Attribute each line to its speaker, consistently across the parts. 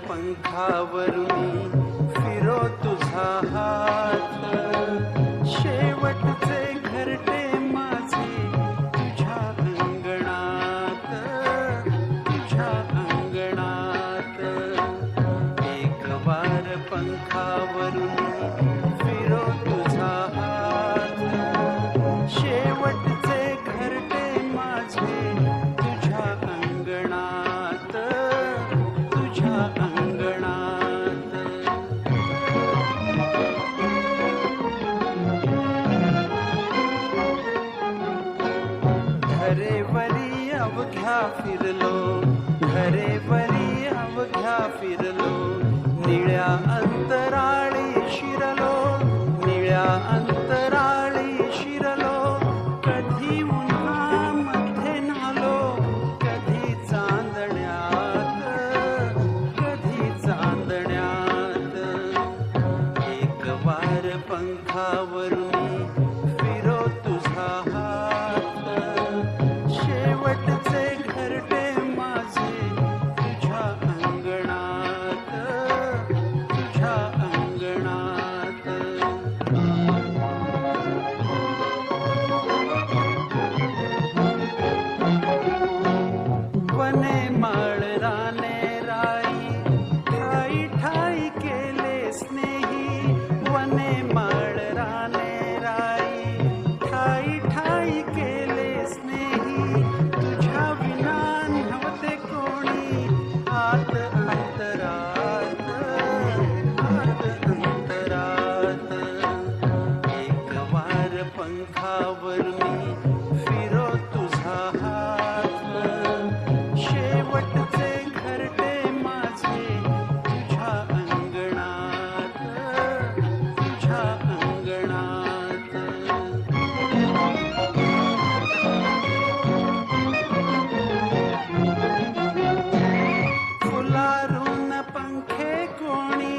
Speaker 1: पंखावरून फिरो तुझा हात, शेवटचे घरटे माझे तुझ्या अंगणात, तुझ्या अंगणात. एक वार पंखावरून फिरो तुझा हात, शेवटचे घरटे माझे तुझ्या अंगणात, तुझ्या अंगणात. घरेवरी अवघ्या फिरलो, घरेवरी अवघ्या फिरलो, निळ्या अंतराळी शिरलो, निळ्या अंतराळी शिरलो. कधी उन्हामध्ये न्हालो, कधी चांदण्यात, कधी चांदण्यात. एक वार पंखावरून फिरो तुझा हात, शेवटचे घरटे माझे तुझ्या अंगणात, तुझ्या अंगणात. वने माळ राने राई, ठाई ठाई केले स्नेही. वने माळ राने राई, ठाई ठाई केले स्नेही. तुझ्या विना नव्हते कोणी आत अंतरात, आत अंतरात. एक वार पंखावरून फिरो तुझा हात, शेवटचे घरटे माझे तुझ्या अंगणात, तुझ्या अंगणात. फुलारून पंखे कोणी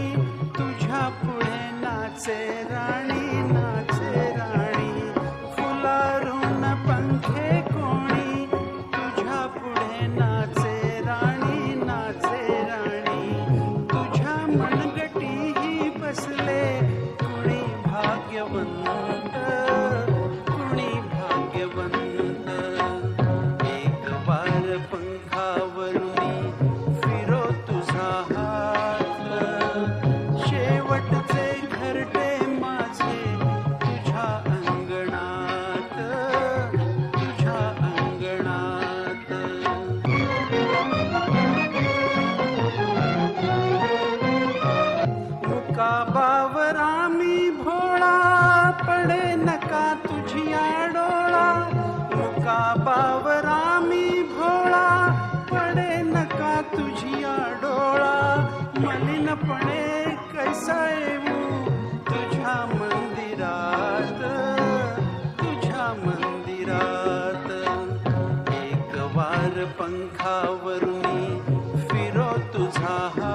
Speaker 1: तुझ्या पुढे नाचे राणी, नाचे राणी. फुलारून पंखे कोणी तुझ्या पुढे नाचे राणी, नाचे राणी. तुझ्या मनगटीही बसले कुणी भाग्यवंत, कुणी भाग्यवंत. एक वार पंखावरून फिरो तुझा हात, शेवटचे घरटे माझे तुझ्या अंगणात, तुझ्या अंगणात. मुका बावरा मी भोळा, पडे नका तुझिया डोळा. मुका बावरा मी भोळा, पडे नका तुझिया डोळा. मलिनपणे कैसा येऊ तुझ्या मंदिरात, तुझ्या मंदिरात. एक वार पंखावरून फिरो तुझा हात,